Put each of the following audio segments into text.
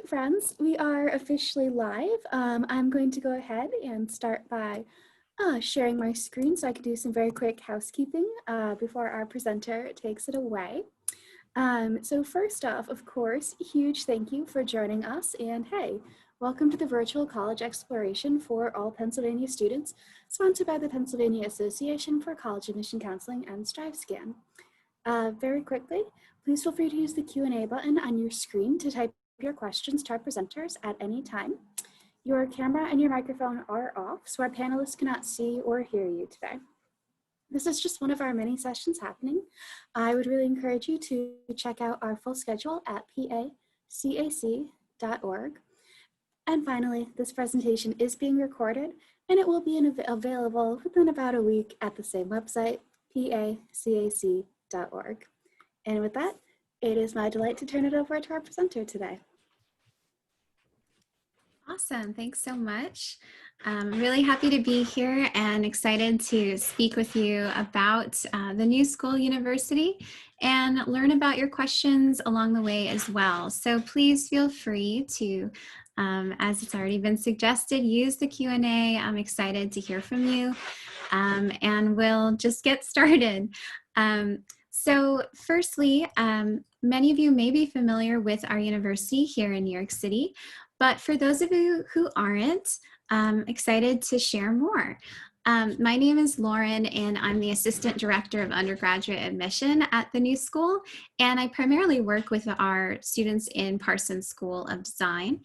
right, friends, we are officially live. I'm going to go ahead and start by sharing my screen so I can do some very quick housekeeping before our presenter takes it away. So first off, of course, huge thank you for joining us, and hey, welcome to the Virtual College Exploration for all Pennsylvania students, sponsored by the Pennsylvania Association for College Admission Counseling and StriveScan. Very quickly, please feel free to use the Q&A button on your screen to type your questions to our presenters at any time. Your camera and your microphone are off, so our panelists cannot see or hear you today. This is just one of our many sessions happening. I would really encourage you to check out our full schedule at pacac.org. And finally, this presentation is being recorded and it will be available within about a week at the same website, pacac.org. And with that, it is my delight to turn it over to our presenter today. Awesome, thanks so much. I'm really happy to be here and excited to speak with you about the new school university and learn about your questions along the way as well. So please feel free to, as it's already been suggested, use the Q&A. I'm excited to hear from you, and we'll just get started. So firstly, many of you may be familiar with our university here in New York City, but for those of you who aren't, I'm excited to share more. My name is Lauren, and I'm the Assistant Director of Undergraduate Admission at the new school, and I primarily work with our students in Parsons School of Design,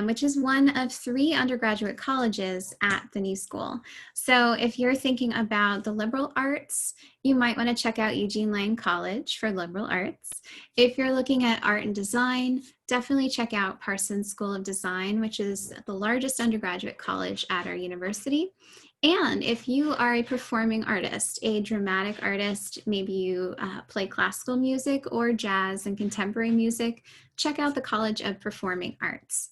which is one of 3 undergraduate colleges at the new school. So if you're thinking about the liberal arts, you might want to check out Eugene College for liberal arts. If you're looking at art and design, definitely check out Parsons School of Design, which is the largest undergraduate college at our university. And if you are a performing artist, a dramatic artist, maybe you play classical music or jazz and contemporary music, check out the College of Performing Arts.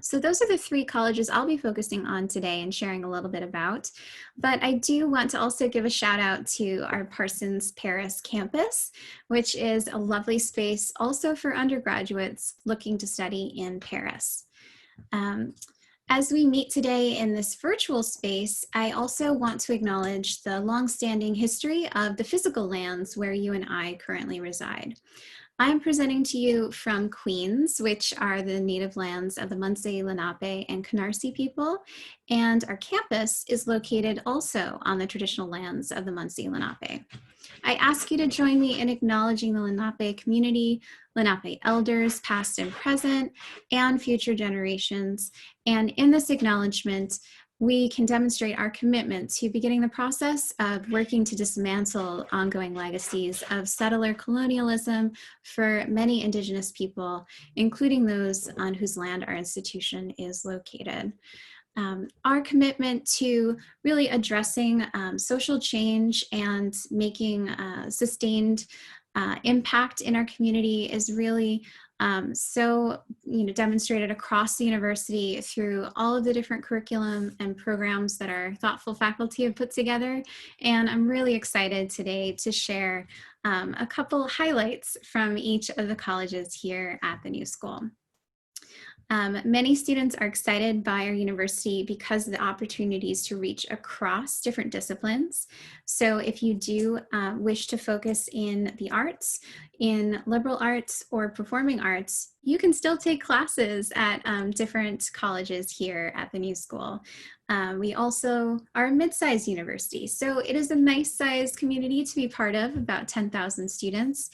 So those are the 3 colleges I'll be focusing on today and sharing a little bit about. But I do want to also give a shout out to our Parsons Paris campus, which is a lovely space also for undergraduates looking to study in Paris. As we meet today in this virtual space, I also want to acknowledge the longstanding history of the physical lands where you and I currently reside. I'm presenting to you from Queens, which are the native lands of the Munsee, Lenape, and Canarsie people, and our campus is located also on the traditional lands of the Munsee Lenape. I ask you to join me in acknowledging the Lenape community, Lenape elders, past and present, and future generations. And in this acknowledgement, we can demonstrate our commitment to beginning the process of working to dismantle ongoing legacies of settler colonialism for many Indigenous people, including those on whose land our institution is located. Our commitment to really addressing social change and making sustained impact in our community is really demonstrated across the university through all of the different curriculum and programs that our thoughtful faculty have put together. And I'm really excited today to share a couple highlights from each of the colleges here at the new school. Many students are excited by our university because of the opportunities to reach across different disciplines. So if you do wish to focus in the arts, in liberal arts or performing arts, you can still take classes at different colleges here at the new school. We also are a mid-sized university, so it is a nice sized community to be part of, about 10,000 students,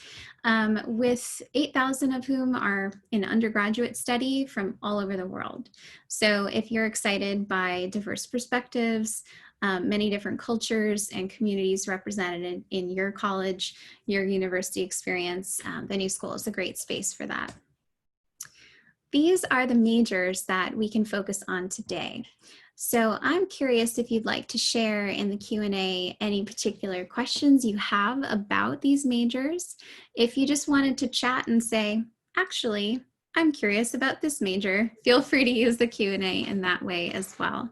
with 8,000 of whom are in undergraduate study from all over the world. So if you're excited by diverse perspectives, many different cultures and communities represented in your college, your university experience, the new school is a great space for that. These are the majors that we can focus on today. So I'm curious if you'd like to share in the Q&A any particular questions you have about these majors. If you just wanted to chat and say, actually, I'm curious about this major, feel free to use the Q&A in that way as well.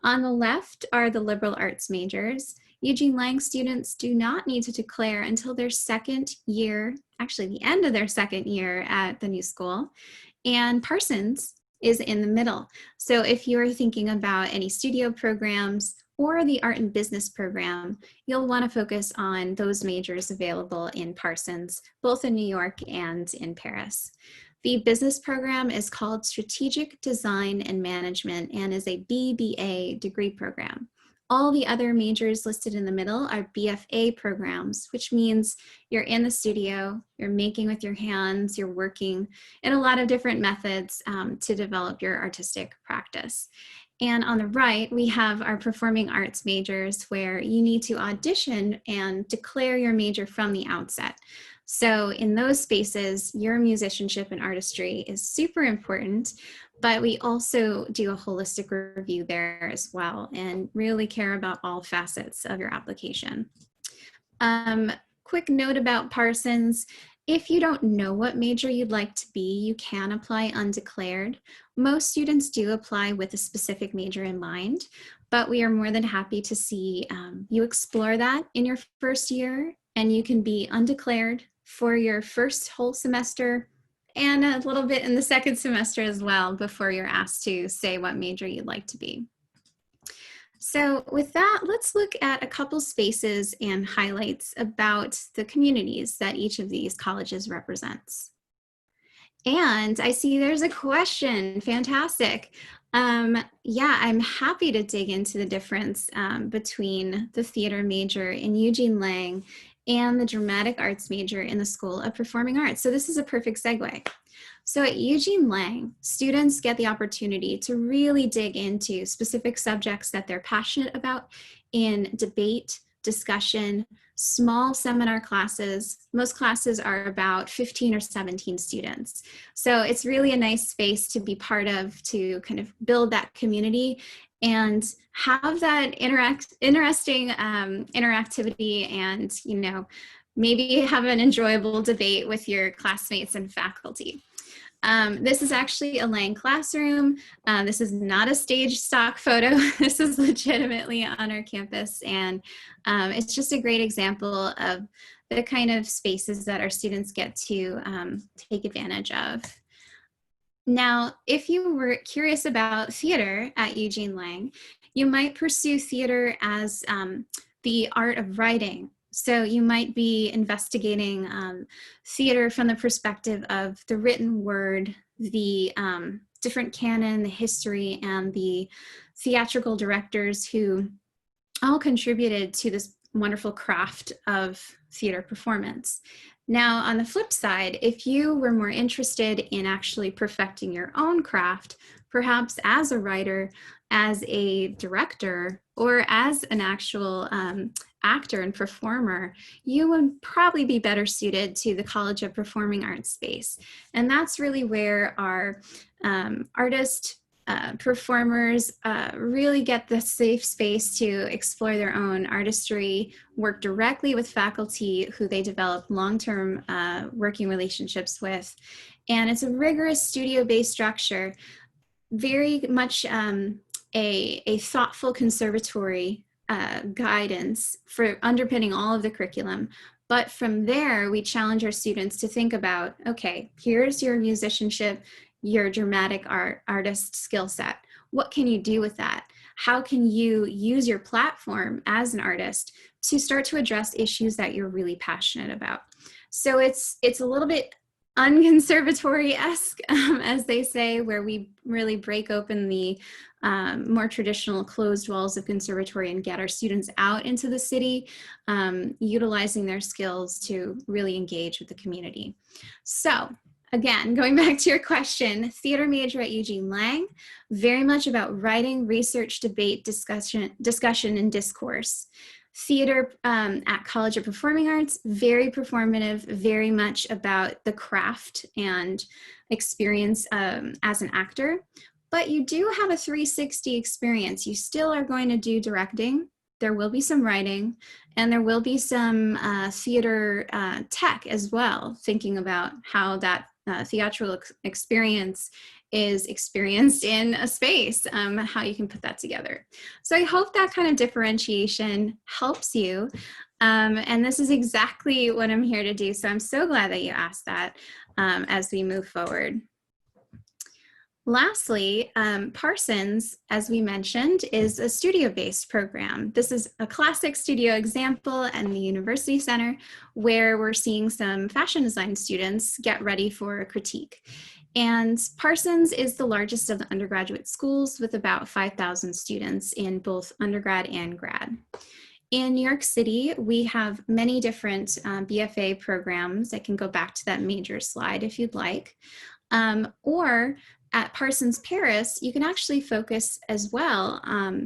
On the left are the liberal arts majors. Eugene Lang students do not need to declare until their second year, actually the end of their second year at the new school. and Parsons is in the middle. So if you're thinking about any studio programs or the art and business program, you'll want to focus on those majors available in Parsons, both in New York and in Paris. The business program is called Strategic Design and Management and is a BBA degree program. All the other majors listed in the middle are BFA programs, which means you're in the studio, you're making with your hands, you're working in a lot of different methods to develop your artistic practice. And on the right, we have our performing arts majors where you need to audition and declare your major from the outset. So in those spaces, your musicianship and artistry is super important, but we also do a holistic review there as well and really care about all facets of your application. Quick note about Parsons. If you don't know what major you'd like to be, you can apply undeclared. Most students do apply with a specific major in mind, but we are more than happy to see you explore that in your first year, and you can be undeclared for your first whole semester and a little bit in the second semester as well before you're asked to say what major you'd like to be. So with that, let's look at a couple spaces and highlights about the communities that each of these colleges represents. And I see there's a question. Fantastic. Yeah, I'm happy to dig into the difference between the theater major in Eugene Lang and the dramatic arts major in the School of Performing Arts. So this is a perfect segue. So at Eugene Lang, students get the opportunity to really dig into specific subjects that they're passionate about in debate, discussion, small seminar classes. Most classes are about 15 or 17 students. So it's really a nice space to be part of, to kind of build that community and have that interesting interactivity and, you know, maybe have an enjoyable debate with your classmates and faculty. This is actually a Lang classroom. This is not a stage stock photo. This is legitimately on our campus. And it's just a great example of the kind of spaces that our students get to take advantage of. Now, if you were curious about theater at Eugene Lang, you might pursue theater as the art of writing. So you might be investigating theater from the perspective of the written word, the different canon, the history, and the theatrical directors who all contributed to this wonderful craft of theater performance. Now, on the flip side, if you were more interested in actually perfecting your own craft, perhaps as a writer, as a director, or as an actual actor and performer, you would probably be better suited to the College of Performing Arts space. And that's really where our artist performers really get the safe space to explore their own artistry, work directly with faculty who they develop long-term working relationships with. And it's a rigorous studio-based structure, very much a thoughtful conservatory guidance for underpinning all of the curriculum. But from there, we challenge our students to think about, okay, here's your musicianship, your dramatic artist skill set. What can you do with that? How can you use your platform as an artist to start to address issues that you're really passionate about? So it's a little bit unconservatory-esque, as they say, where we really break open the more traditional closed walls of conservatory and get our students out into the city, utilizing their skills to really engage with the community. So again, going back to your question, theater major at Eugene Lang, very much about writing, research, debate, discussion, and discourse. Theater at College of Performing Arts, very performative, very much about the craft and experience as an actor. But you do have a 360 experience. You still are going to do directing. There will be some writing, and there will be some theater tech as well, thinking about how that theatrical experience is experienced in a space, how you can put that together. So I hope that kind of differentiation helps you. And this is exactly what I'm here to do. So I'm so glad that you asked that as we move forward. Lastly, Parsons, as we mentioned, is a studio-based program. This is a classic studio example in the University Center where we're seeing some fashion design students get ready for a critique. And Parsons is the largest of the undergraduate schools with about 5,000 students in both undergrad and grad. In New York City, we have many different BFA programs. I can go back to that major slide if you'd like. Or at Parsons Paris, you can actually focus as well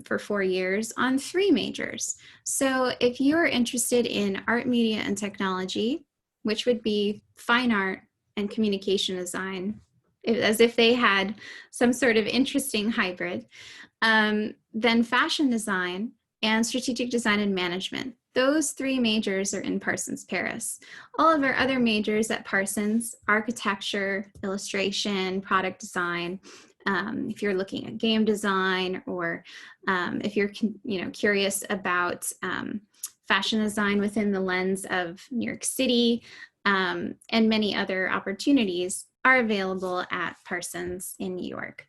for 4 years on 3 majors. So if you're interested in art, media, and technology, which would be fine art and communication design, as if they had some sort of interesting hybrid, then fashion design and strategic design and management. Those 3 majors are in Parsons Paris. All of our other majors at Parsons, architecture, illustration, product design, if you're looking at game design, or if you're curious about fashion design within the lens of New York City, and many other opportunities are available at Parsons in New York.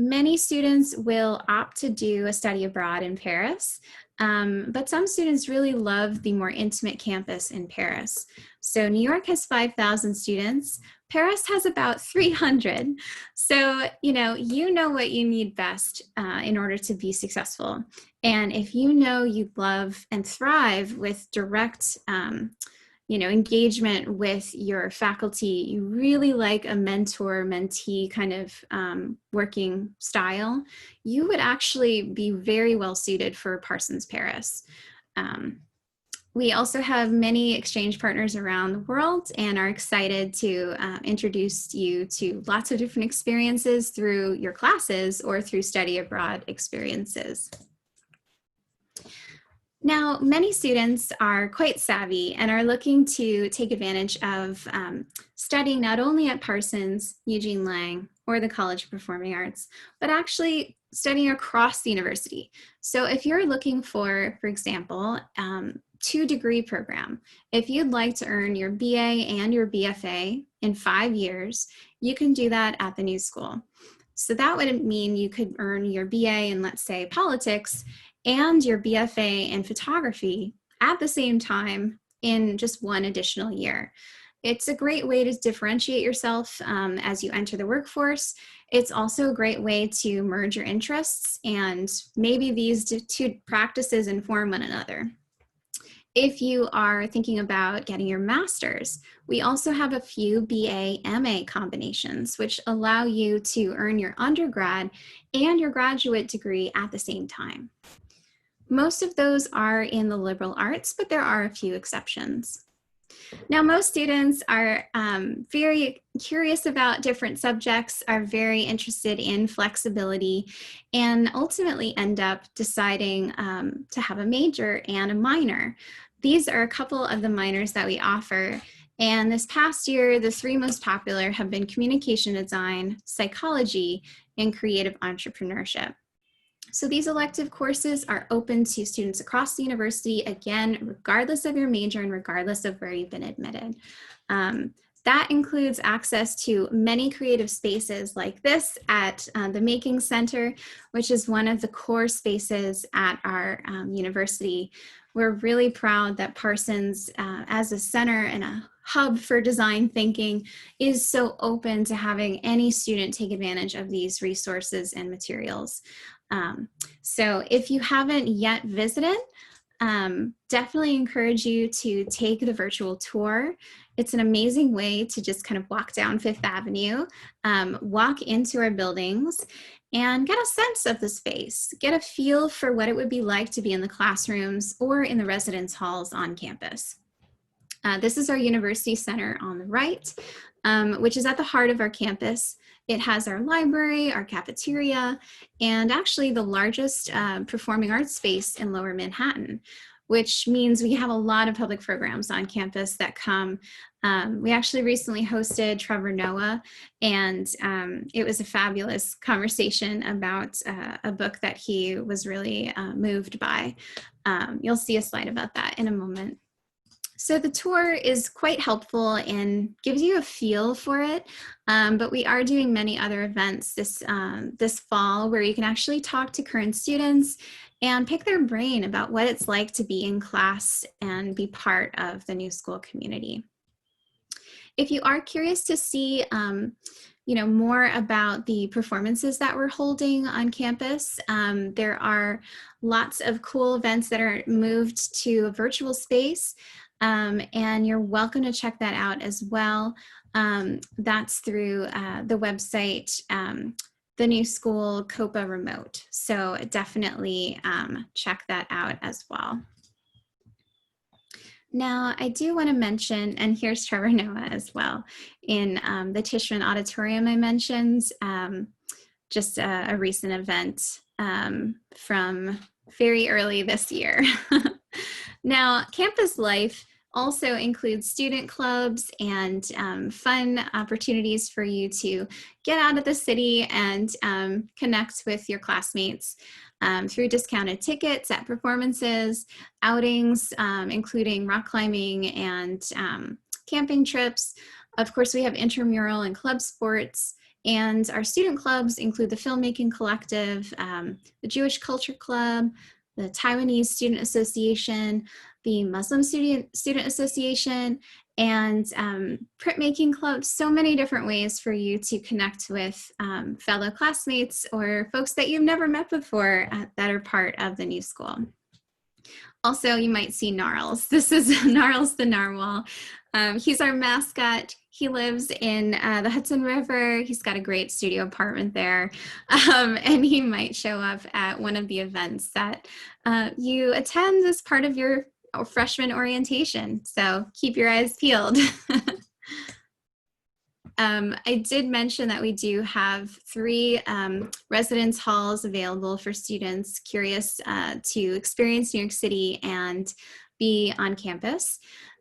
Many students will opt to do a study abroad in Paris, but some students really love the more intimate campus in Paris. So New York has 5,000 students. Paris has about 300. So, you know what you need best in order to be successful. And if you know you love and thrive with direct engagement with your faculty, you really like a mentor-mentee kind of working style, you would actually be very well suited for Parsons Paris. We also have many exchange partners around the world and are excited to introduce you to lots of different experiences through your classes or through study abroad experiences. Now, many students are quite savvy and are looking to take advantage of studying not only at Parsons, Eugene Lang, or the College of Performing Arts, but actually studying across the university. So if you're looking for example, 2-degree program, if you'd like to earn your BA and your BFA in 5 years, you can do that at the New School. So that would mean you could earn your BA in, let's say, politics and your BFA in photography at the same time in just 1 additional year. It's a great way to differentiate yourself as you enter the workforce. It's also a great way to merge your interests, and maybe these 2 practices inform one another. If you are thinking about getting your master's, we also have a few BA-MA combinations, which allow you to earn your undergrad and your graduate degree at the same time. Most of those are in the liberal arts, but there are a few exceptions. Now, most students are very curious about different subjects, are very interested in flexibility, and ultimately end up deciding to have a major and a minor. These are a couple of the minors that we offer. And this past year, the 3 most popular have been communication design, psychology, and creative entrepreneurship. So these elective courses are open to students across the university, again, regardless of your major and regardless of where you've been admitted. That includes access to many creative spaces like this at the Making Center, which is one of the core spaces at our university. We're really proud that Parsons, as a center and a hub for design thinking, is so open to having any student take advantage of these resources and materials. So if you haven't yet visited, definitely encourage you to take the virtual tour. It's an amazing way to just kind of walk down Fifth Avenue, walk into our buildings, and get a sense of the space, get a feel for what it would be like to be in the classrooms or in the residence halls on campus. This is our University Center on the right, which is at the heart of our campus. It has our library, our cafeteria, and actually the largest performing arts space in Lower Manhattan, which means we have a lot of public programs on campus that come. We actually recently hosted Trevor Noah, and it was a fabulous conversation about a book that he was really moved by. You'll see a slide about that in a moment. So the tour is quite helpful and gives you a feel for it, but we are doing many other events this fall where you can actually talk to current students and pick their brain about what it's like to be in class and be part of the new school community. If you are curious to see more about the performances that we're holding on campus, there are lots of cool events that are moved to a virtual space, and you're welcome to check that out as well. That's through the website, the new school COPA remote. So definitely check that out as well. Now, I do want to mention, and here's Trevor Noah as well, in the Tishman Auditorium I mentioned, just a recent event from very early this year. Now, campus life also includes student clubs and fun opportunities for you to get out of the city and connect with your classmates through discounted tickets at performances, outings, including rock climbing and camping trips. Of course, we have intramural and club sports, and our student clubs include the Filmmaking Collective, the Jewish Culture Club, the Taiwanese Student Association, the Muslim Student Association, and printmaking clubs. So many different ways for you to connect with fellow classmates or folks that you've never met before that are part of the new school. Also, you might see Gnarls. This is Gnarls the Narwhal. He's our mascot. He lives in the Hudson River. He's got a great studio apartment there. And he might show up at one of the events that you attend as part of your freshman orientation. So keep your eyes peeled. I did mention that we do have 3 residence halls available for students curious to experience New York City and be on campus.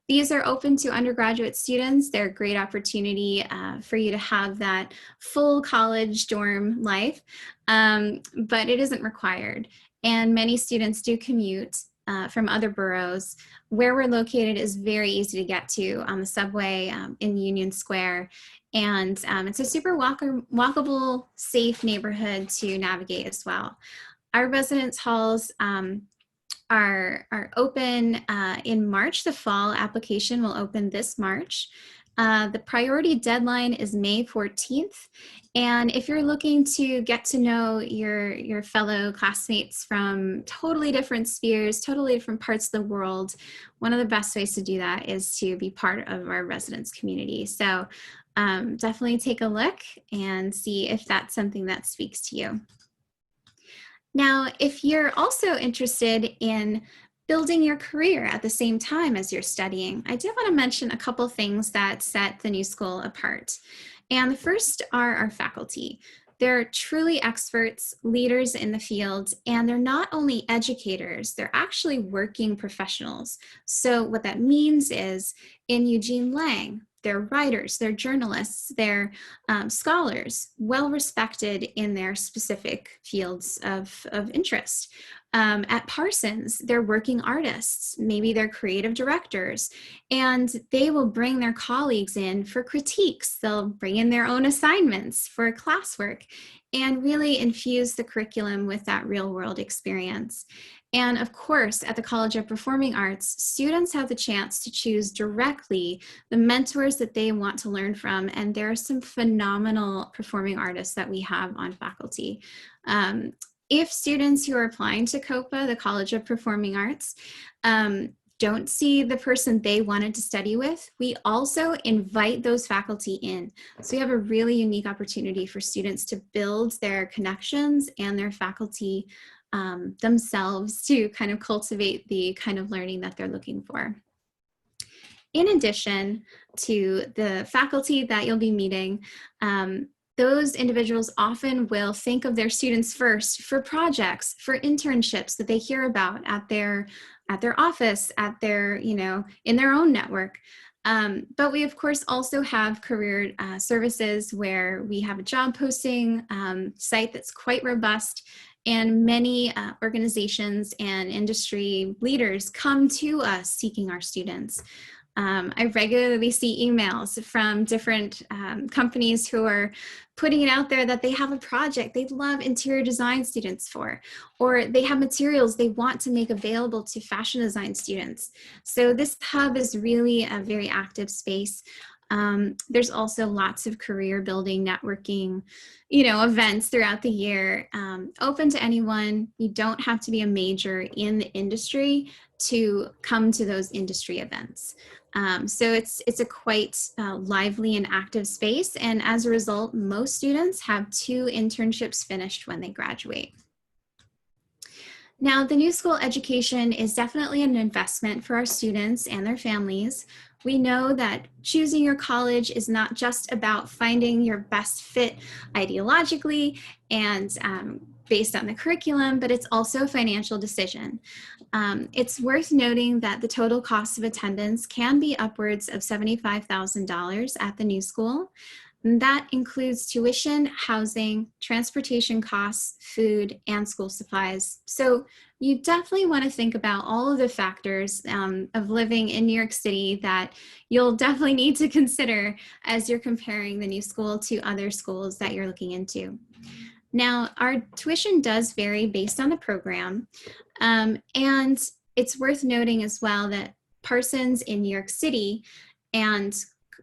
These are open to undergraduate students. They're a great opportunity for you to have that full college dorm life, but it isn't required. And many students do commute from other boroughs. Where we're located is very easy to get to on the subway in Union Square. And it's a super walkable, safe neighborhood to navigate as well. Our residence halls are open in March. The fall application will open this March. The priority deadline is May 14th. And if you're looking to get to know your fellow classmates from totally different spheres, totally different parts of the world, one of the best ways to do that is to be part of our residence community. So definitely take a look and see if that's something that speaks to you. Now, if you're also interested in building your career at the same time as you're studying, I did want to mention a couple things that set the new school apart. And the first are our faculty. They're truly experts, leaders in the field, and they're not only educators, they're actually working professionals. So what that means is in Eugene Lang, they're writers, they're journalists, they're scholars, well respected in their specific fields of interest. At Parsons, they're working artists, maybe they're creative directors, and they will bring their colleagues in for critiques. They'll bring in their own assignments for classwork and really infuse the curriculum with that real world experience. And of course, at the College of Performing Arts, students have the chance to choose directly the mentors that they want to learn from. And there are some phenomenal performing artists that we have on faculty. If students who are applying to COPA, the College of Performing Arts, don't see the person they wanted to study with, we also invite those faculty in. So we have a really unique opportunity for students to build their connections and their faculty themselves to kind of cultivate the kind of learning that they're looking for. In addition to the faculty that you'll be meeting, those individuals often will think of their students first for projects, for internships that they hear about at their office, at their, in their own network. But we, of course, also have career services where we have a job posting site that's quite robust. and many organizations and industry leaders come to us seeking our students. I regularly see emails from different companies who are putting it out there that they have a project they'd love interior design students for, or they have materials they want to make available to fashion design students. So this hub is really a very active space. There's also lots of career building, networking, events throughout the year, open to anyone. You don't have to be a major in the industry to come to those industry events. So it's a quite lively and active space. And as a result, most students have 2 internships finished when they graduate. Now, the new school education is definitely an investment for our students and their families. We know that choosing your college is not just about finding your best fit ideologically and based on the curriculum, but it's also a financial decision. It's worth noting that the total cost of attendance can be upwards of $75,000 at the new school. And that includes tuition, housing, transportation costs, food, and school supplies. So you definitely want to think about all of the factors of living in New York City that you'll definitely need to consider as you're comparing the new school to other schools that you're looking into. Now, our tuition does vary based on the program, and it's worth noting as well that Parsons in New York City and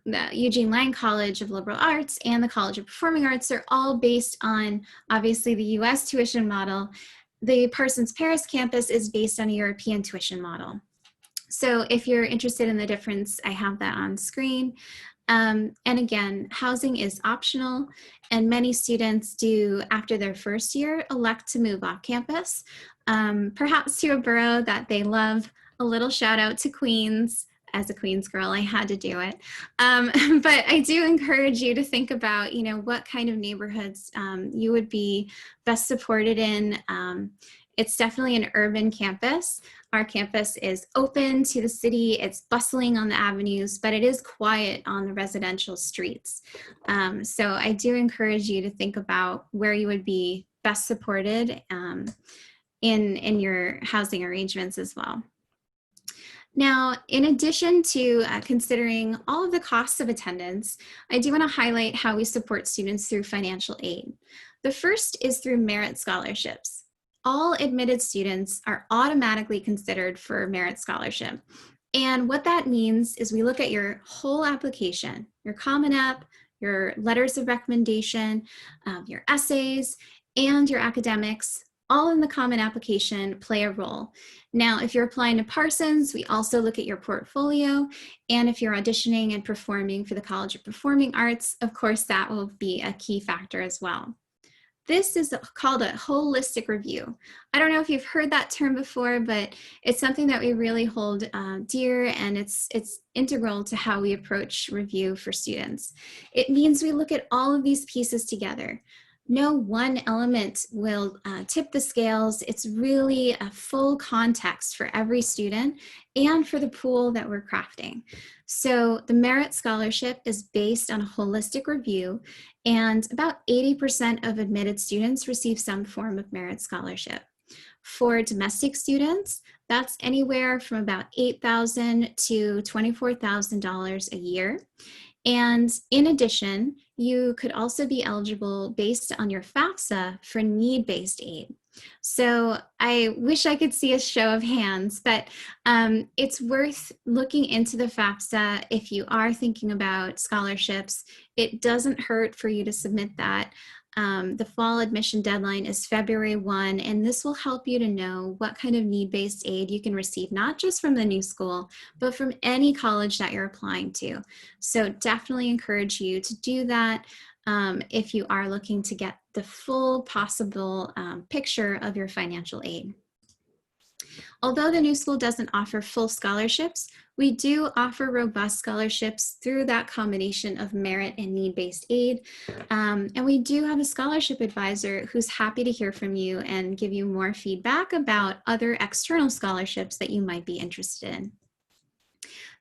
the Eugene College of Liberal Arts and the College of Performing Arts are all based on, obviously, the US tuition model. The Parsons Paris campus is based on a European tuition model. So if you're interested in the difference, I have that on screen. And again, housing is optional, and many students do, after their first year, elect to move off campus, perhaps to a borough that they love. A little shout out to Queens. As a Queens girl, I had to do it. But I do encourage you to think about, what kind of neighborhoods you would be best supported in. It's definitely an urban campus. Our campus is open to the city. It's bustling on the avenues, but it is quiet on the residential streets. So I do encourage you to think about where you would be best supported in your housing arrangements as well. Now, in addition to considering all of the costs of attendance, I do want to highlight how we support students through financial aid. The first is through merit scholarships. All admitted students are automatically considered for merit scholarship. And what that means is we look at your whole application, your Common App, your letters of recommendation, your essays, and your academics, all in the common application play a role. Now, if you're applying to Parsons, we also look at your portfolio. And if you're auditioning and performing for the College of Performing Arts, of course, that will be a key factor as well. This is called a holistic review. I don't know if you've heard that term before, but it's something that we really hold dear, and it's integral to how we approach review for students. It means we look at all of these pieces together. No one element will tip the scales. It's really a full context for every student and for the pool that we're crafting. So the merit scholarship is based on a holistic review, and about 80% of admitted students receive some form of merit scholarship. For domestic students, that's anywhere from about $8,000 to $24,000 a year. And in addition, you could also be eligible based on your FAFSA for need-based aid. So I wish I could see a show of hands, but it's worth looking into the FAFSA if you are thinking about scholarships. It doesn't hurt for you to submit that. The fall admission deadline is February 1, and this will help you to know what kind of need-based aid you can receive, not just from the new school, but from any college that you're applying to. So definitely encourage you to do that if you are looking to get the full possible picture of your financial aid. Although the new school doesn't offer full scholarships, we do offer robust scholarships through that combination of merit and need-based aid. And we do have a scholarship advisor who's happy to hear from you and give you more feedback about other external scholarships that you might be interested in.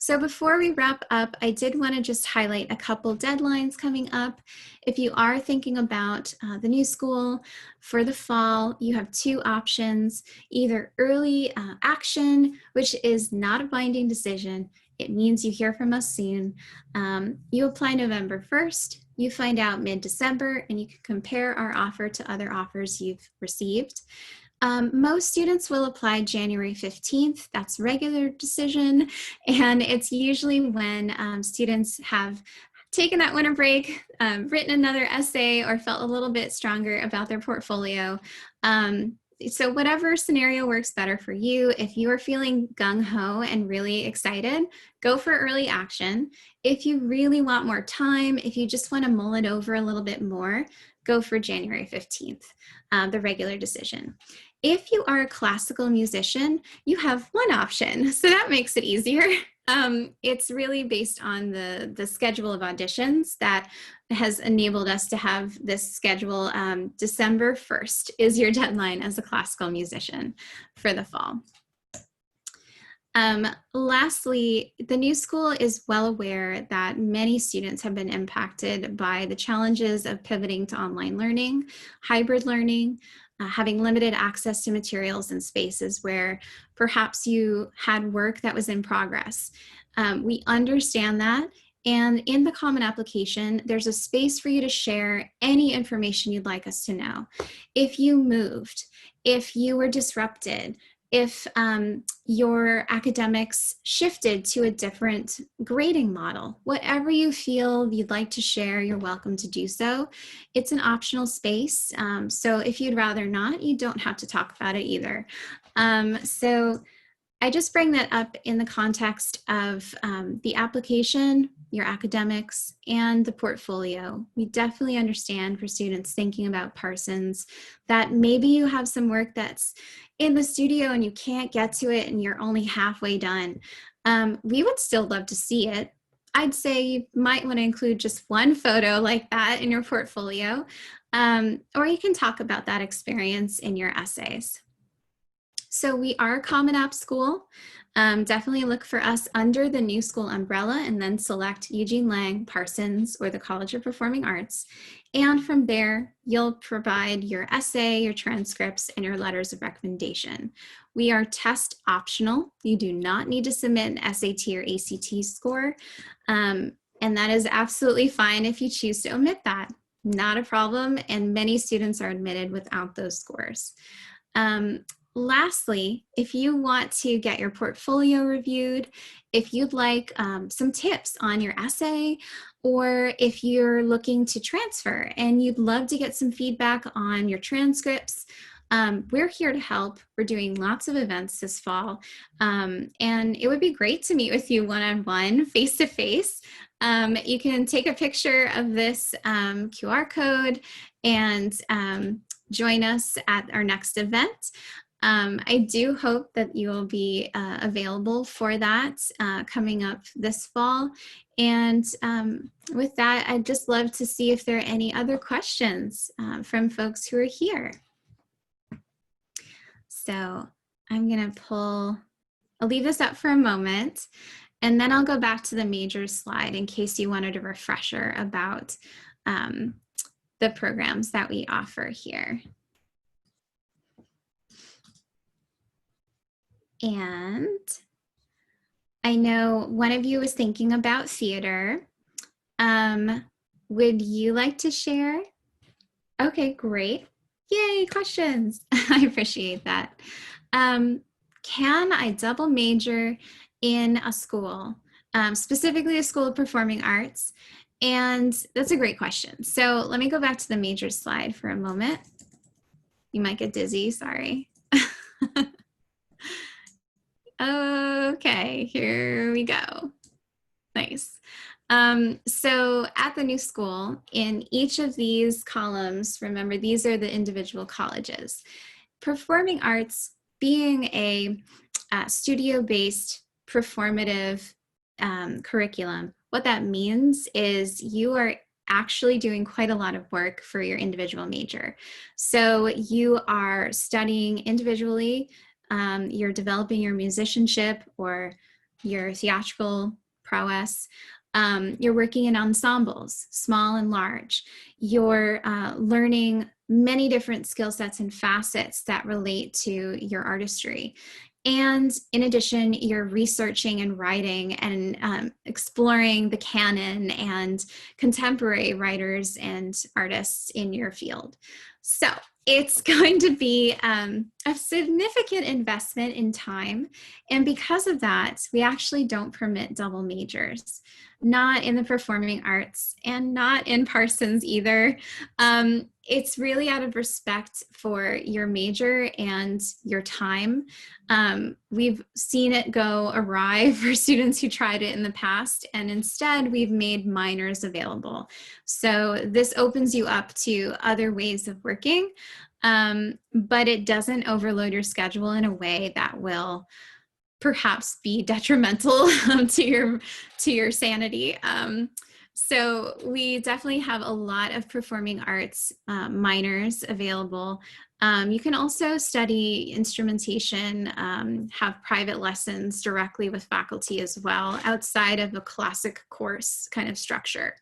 So before we wrap up, I did want to just highlight a couple deadlines coming up. If you are thinking about the new school for the fall, you have two options: either early action, which is not a binding decision. It means you hear from us soon. You apply November 1st, you find out mid-December, and you can compare our offer to other offers you've received. Most students will apply January 15th. That's regular decision. And it's usually when students have taken that winter break, written another essay, or felt a little bit stronger about their portfolio. So whatever scenario works better for you. If you are feeling gung-ho and really excited, go for early action. If you really want more time, if you just want to mull it over a little bit more, go for January 15th, the regular decision. If you are a classical musician, you have one option, so that makes it easier. It's really based on the schedule of auditions that has enabled us to have this schedule. December 1st is your deadline as a classical musician for the fall. Lastly, the new school is well aware that many students have been impacted by the challenges of pivoting to online learning, hybrid learning, having limited access to materials and spaces where perhaps you had work that was in progress. We understand that. And in the common application, there's a space for you to share any information you'd like us to know. If you moved, if you were disrupted, if your academics shifted to a different grading model, whatever you feel you'd like to share, you're welcome to do so. It's an optional space. So if you'd rather not, you don't have to talk about it either. So I just bring that up in the context of the application, your academics, and the portfolio. We definitely understand for students thinking about Parsons that maybe you have some work that's in the studio and you can't get to it and you're only halfway done. We would still love to see it. I'd say you might want to include just one photo like that in your portfolio, or you can talk about that experience in your essays. So we are a Common App school. Definitely look for us under the new school umbrella and then select Eugene Lang, Parsons, or the College of Performing Arts. And from there, you'll provide your essay, your transcripts, and your letters of recommendation. We are test optional. You do not need to submit an SAT or ACT score. And that is absolutely fine if you choose to omit that. Not a problem. And many students are admitted without those scores. Lastly, if you want to get your portfolio reviewed, if you'd like some tips on your essay, or if you're looking to transfer and you'd love to get some feedback on your transcripts, we're here to help. We're doing lots of events this fall, and it would be great to meet with you one-on-one, face-to-face. You can take a picture of this QR code and join us at our next event. I do hope that you will be available for that coming up this fall. And with that, I'd just love to see if there are any other questions from folks who are here. So I'm going to I'll leave this up for a moment, and then I'll go back to the major slide in case you wanted a refresher about the programs that we offer here. And I know one of you was thinking about theater. Would you like to share? Okay, great. Yay, questions. I appreciate that. Can I double major in a school, specifically a School of Performing Arts? And that's a great question. So let me go back to the major slide for a moment. You might get dizzy, sorry. Okay, here we go. Nice. So at the new school, in each of these columns, remember these are the individual colleges. Performing arts being a studio-based performative curriculum, what that means is you are actually doing quite a lot of work for your individual major. So you are studying individually. You're developing your musicianship or your theatrical prowess. You're working in ensembles, small and large. You're learning many different skill sets and facets that relate to your artistry. And in addition, you're researching and writing and exploring the canon and contemporary writers and artists in your field. So it's going to be a significant investment in time. And because of that, we actually don't permit double majors, not in the performing arts and not in Parsons either. It's really out of respect for your major and your time. We've seen it go awry for students who tried it in the past, and instead we've made minors available. So this opens you up to other ways of working, but it doesn't overload your schedule in a way that will perhaps be detrimental to your sanity. So we definitely have a lot of performing arts minors available. You can also study instrumentation, have private lessons directly with faculty as well, outside of a classic course kind of structure.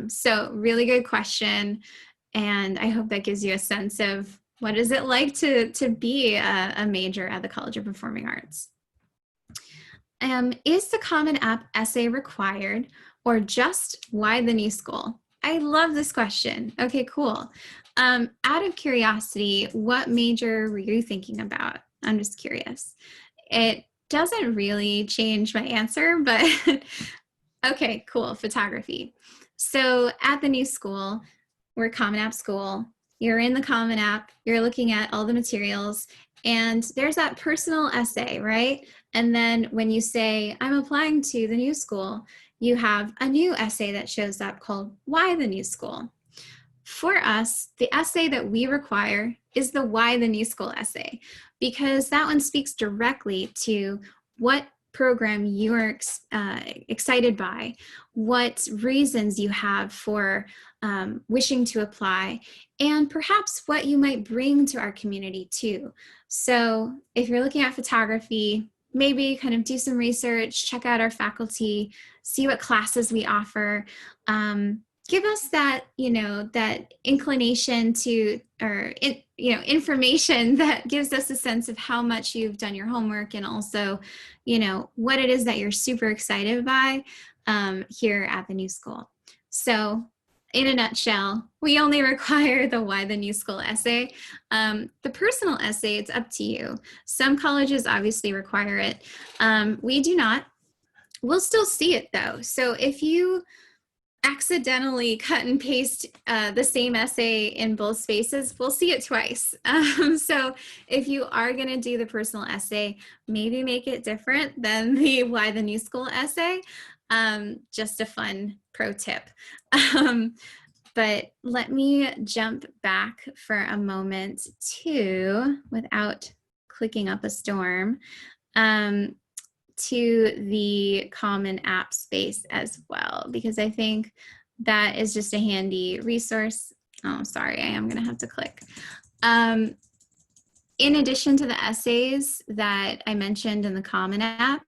So really good question. And I hope that gives you a sense of what is it like to be a major at the College of Performing Arts. Is the Common App essay required, or just why the new school? I love this question. Okay, cool. Out of curiosity, what major were you thinking about? I'm just curious. It doesn't really change my answer, but okay, cool, photography. So at the new school, we're a Common App school. You're in the Common App, you're looking at all the materials, and there's that personal essay, right? And then when you say, I'm applying to the new school, you have a new essay that shows up called Why the New School. For us, the essay that we require is the Why the New School essay, because that one speaks directly to what program you are excited by, what reasons you have for wishing to apply, and perhaps what you might bring to our community too. So if you're looking at photography, maybe kind of do some research, check out our faculty, see what classes we offer. Give us that, that inclination to, or, information that gives us a sense of how much you've done your homework, and also, what it is that you're super excited by here at the new school. So in a nutshell, we only require the Why the New School essay. The personal essay, it's up to you. Some colleges obviously require it. We do not. We'll still see it though. So if you accidentally cut and paste the same essay in both spaces, we'll see it twice. So if you are going to do the personal essay, maybe make it different than the Why the New School essay. Just a fun pro tip. But let me jump back for a moment to, without clicking up a storm, to the Common App space as well, because I think that is just a handy resource. Oh, sorry, I am going to have to click. In addition to the essays that I mentioned in the Common App,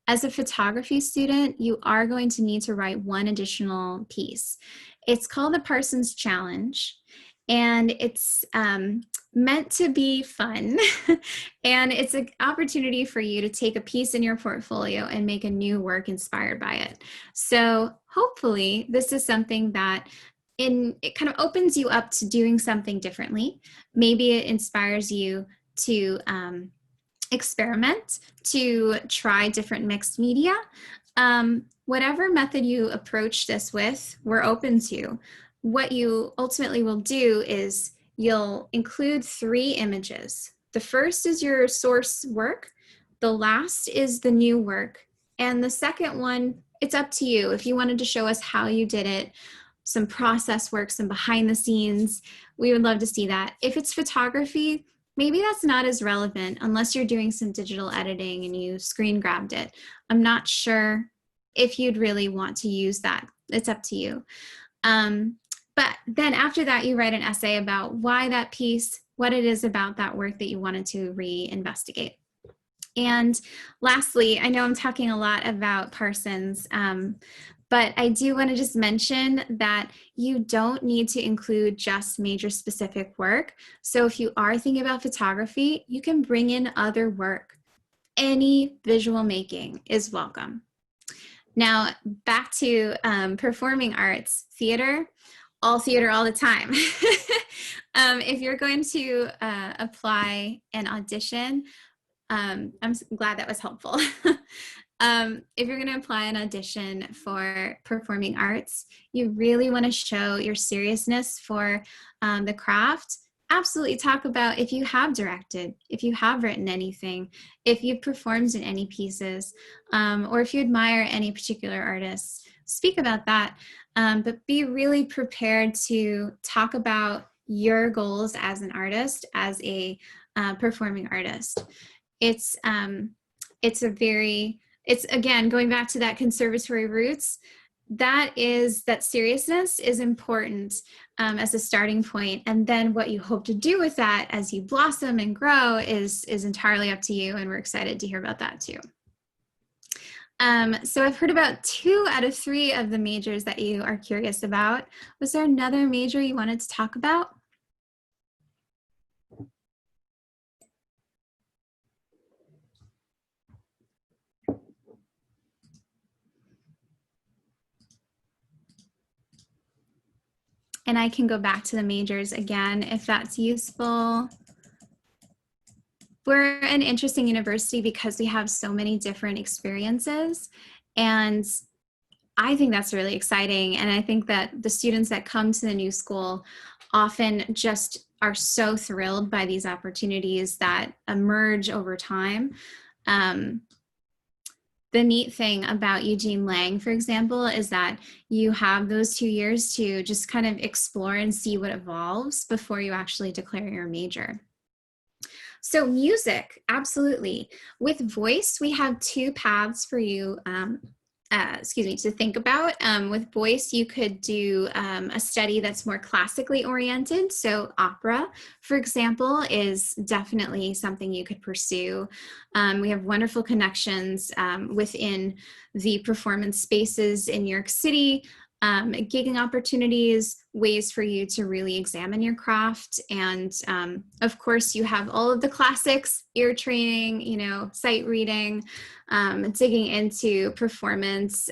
as a photography student, you are going to need to write one additional piece. It's called the Parsons Challenge, and it's meant to be fun. And it's an opportunity for you to take a piece in your portfolio and make a new work inspired by it. So hopefully this is something that it kind of opens you up to doing something differently. Maybe it inspires you to experiment, to try different mixed media. Whatever method you approach this with, we're open to. What you ultimately will do is you'll include 3 images. The first is your source work. The last is the new work. And the second one, it's up to you. If you wanted to show us how you did it, some process work, some behind the scenes, we would love to see that. If it's photography, maybe that's not as relevant unless you're doing some digital editing and you screen grabbed it. I'm not sure if you'd really want to use that. It's up to you. But then after that, you write an essay about why that piece, what it is about that work that you wanted to reinvestigate. And lastly, I know I'm talking a lot about Parsons, but I do want to just mention that you don't need to include just major specific work. So if you are thinking about photography, you can bring in other work. Any visual making is welcome. Now, back to performing arts, theater all the time. If you're going to apply an audition, I'm glad that was helpful. If you're going to apply an audition for performing arts, you really want to show your seriousness for the craft. Absolutely talk about if you have directed, if you have written anything, if you've performed in any pieces, or if you admire any particular artists, speak about that. But be really prepared to talk about your goals as an artist, as a performing artist. It's again, going back to that conservatory roots, that seriousness is important as a starting point. And then what you hope to do with that as you blossom and grow is entirely up to you. And we're excited to hear about that too. So I've heard about 2 out of 3 of the majors that you are curious about. Was there another major you wanted to talk about? And I can go back to the majors again if that's useful. We're an interesting university because we have so many different experiences, and I think that's really exciting. And I think that the students that come to the new school often just are so thrilled by these opportunities that emerge over time. The neat thing about Eugene Lang, for example, is that you have those 2 years to just kind of explore and see what evolves before you actually declare your major. So music, absolutely. With voice, we have 2 paths for you to think about. With voice, you could do a study that's more classically oriented. So opera, for example, is definitely something you could pursue. We have wonderful connections within the performance spaces in New York City, gigging opportunities, ways for you to really examine your craft. And of course, you have all of the classics, ear training, sight reading, digging into performance,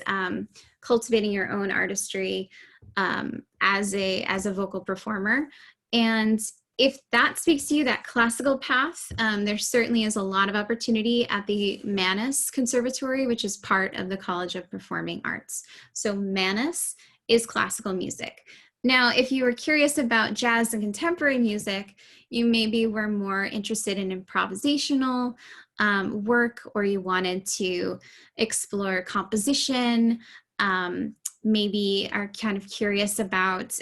cultivating your own artistry as a vocal performer. And if that speaks to you, that classical path, there certainly is a lot of opportunity at the Mannes Conservatory, which is part of the College of Performing Arts. So Mannes is classical music. Now, if you were curious about jazz and contemporary music, you maybe were more interested in improvisational work, or you wanted to explore composition, maybe are kind of curious about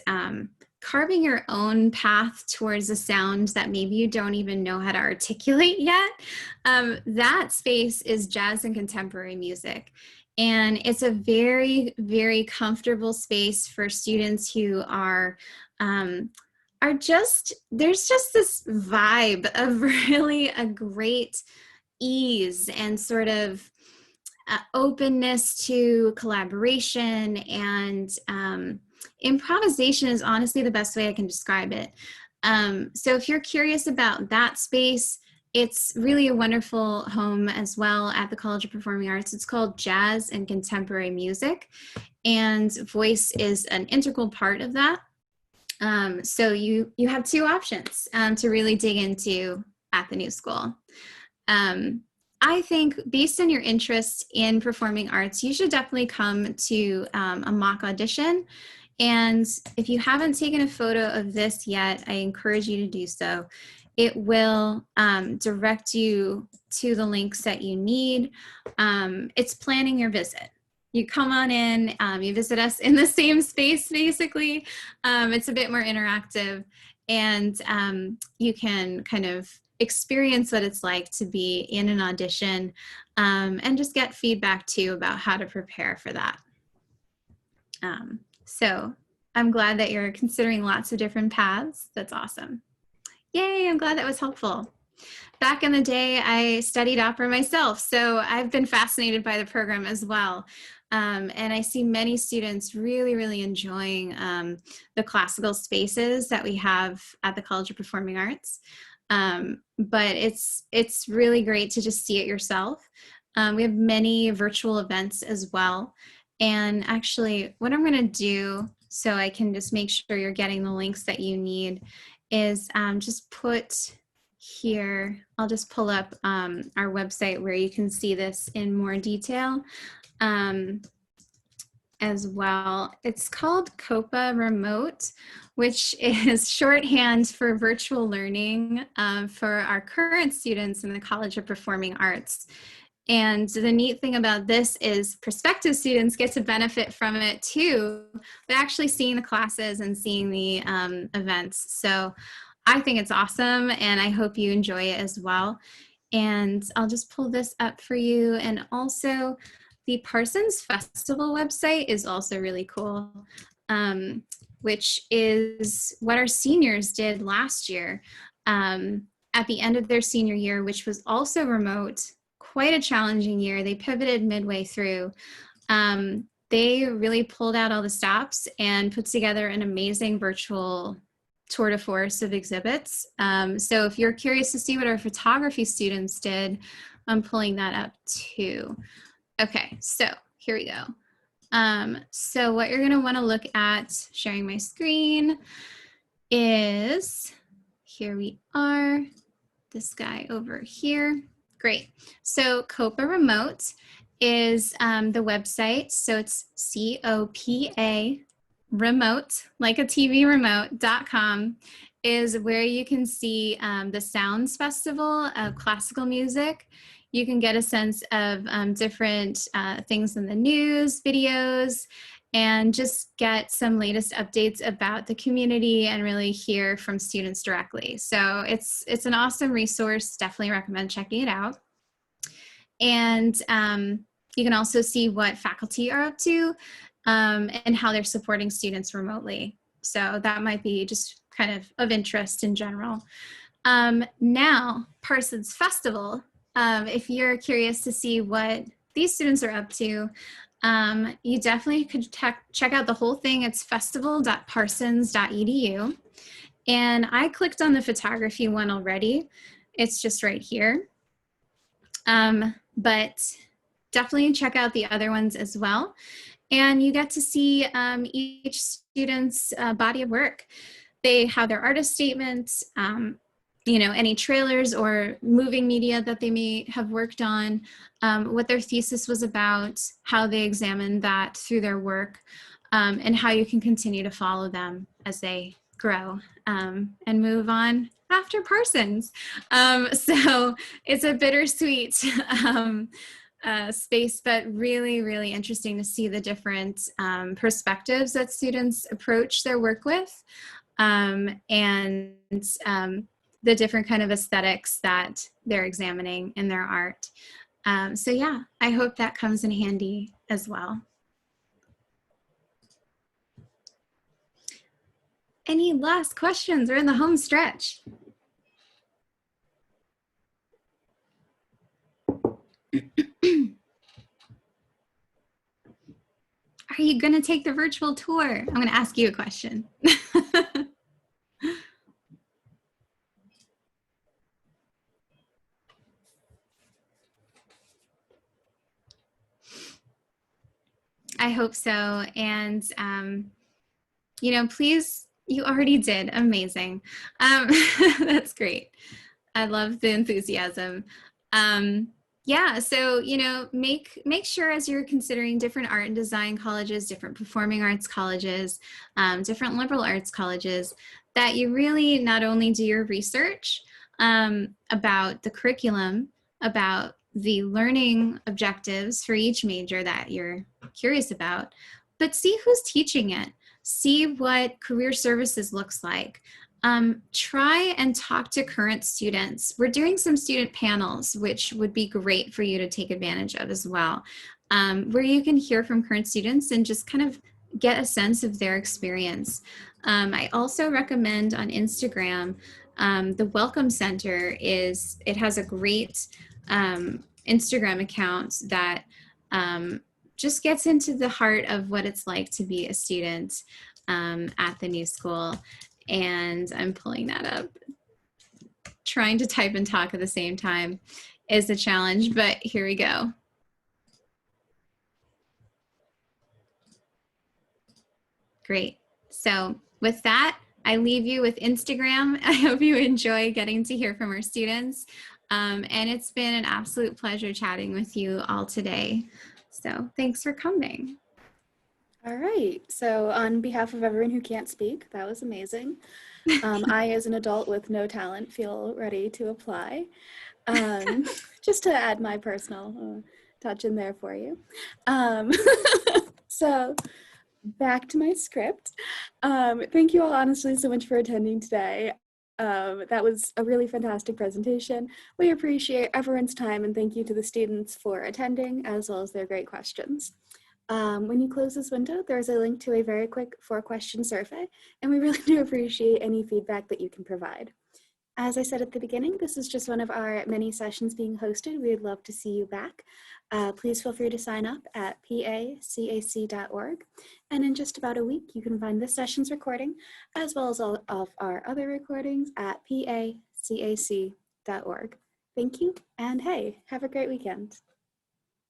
carving your own path towards a sound that maybe you don't even know how to articulate yet. That space is jazz and contemporary music. And it's a very, very comfortable space for students who there's just this vibe of really a great ease and sort of openness to collaboration, and improvisation is honestly the best way I can describe it. So if you're curious about that space, it's really a wonderful home as well at the College of Performing Arts. It's called Jazz and Contemporary Music, and voice is an integral part of that. So you have 2 options to really dig into at the new school. I think based on your interest in performing arts, you should definitely come to a mock audition. And if you haven't taken a photo of this yet, I encourage you to do so. It will direct you to the links that you need. It's planning your visit. You come on in, you visit us in the same space, basically. It's a bit more interactive, and you can kind of experience what it's like to be in an audition, and just get feedback too about how to prepare for that. So I'm glad that you're considering lots of different paths. That's awesome. Yay, I'm glad that was helpful. Back in the day, I studied opera myself, so I've been fascinated by the program as well. And I see many students really, really enjoying the classical spaces that we have at the College of Performing Arts. But it's really great to just see it yourself. We have many virtual events as well. And actually, what I'm going to do so I can just make sure you're getting the links that you need is just put here, I'll just pull up our website where you can see this in more detail as well. It's called COPA Remote, which is shorthand for virtual learning for our current students in the College of Performing Arts. And the neat thing about this is prospective students get to benefit from it too, by actually seeing the classes and seeing the events. So I think it's awesome, and I hope you enjoy it as well. And I'll just pull this up for you. And also, the Parsons Festival website is also really cool, which is what our seniors did last year. At the end of their senior year, which was also remote, quite a challenging year. They pivoted midway through. They really pulled out all the stops and put together an amazing virtual tour de force of exhibits. So if you're curious to see what our photography students did, I'm pulling that up too. Okay, so here we go. So what you're going to want to look at, sharing my screen, is, here we are, this guy over here. Great. So COPA Remote is the website. So it's COPA remote, like a TV remote.com, is where you can see the Sounds Festival of classical music. You can get a sense of different things in the news, videos, and just get some latest updates about the community and really hear from students directly. So it's an awesome resource. Definitely recommend checking it out. And you can also see what faculty are up to and how they're supporting students remotely. So that might be just kind of interest in general. Now, Parsons Festival, if you're curious to see what these students are up to, you definitely could check out the whole thing. It's festival.parsons.edu. And I clicked on the photography one already. It's just right here. But definitely check out the other ones as well. And you get to see each student's body of work. They have their artist statements, any trailers or moving media that they may have worked on, what their thesis was about, how they examined that through their work, and how you can continue to follow them as they grow and move on after Parsons. So it's a bittersweet space, but really, really interesting to see the different perspectives that students approach their work with, and the different kind of aesthetics that they're examining in their art. So yeah, I hope that comes in handy as well. Any last questions? We're in the home stretch. Are you going to take the virtual tour? I'm going to ask you a question. I hope so. And, please, you already did. Amazing. That's great. I love the enthusiasm. Yeah, so, make sure as you're considering different art and design colleges, different performing arts colleges, different liberal arts colleges, that you really not only do your research about the curriculum, about the learning objectives for each major that you're curious about, but see who's teaching it. See what career services looks like. Try and talk to current students. We're doing some student panels, which would be great for you to take advantage of as well, where you can hear from current students and just kind of get a sense of their experience. I also recommend on Instagram The Welcome Center it has a great Instagram account that just gets into the heart of what it's like to be a student at the new school. And I'm pulling that up. Trying to type and talk at the same time is a challenge, but here we go. Great. So with that, I leave you with Instagram. I hope you enjoy getting to hear from our students. And it's been an absolute pleasure chatting with you all today. So thanks for coming. All right. So on behalf of everyone who can't speak, that was amazing. I, as an adult with no talent, feel ready to apply. Just to add my personal touch in there for you. So back to my script. Thank you all honestly so much for attending today. That was a really fantastic presentation. We appreciate everyone's time and thank you to the students for attending as well as their great questions. When you close this window, there's a link to a very quick 4-question survey, and we really do appreciate any feedback that you can provide. As I said at the beginning, this is just one of our many sessions being hosted. We'd love to see you back. Please feel free to sign up at pacac.org. And in just about a week, you can find this session's recording, as well as all of our other recordings at pacac.org. Thank you, and hey, have a great weekend.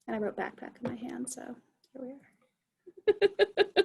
And I wrote backpack in my hand, so here we are.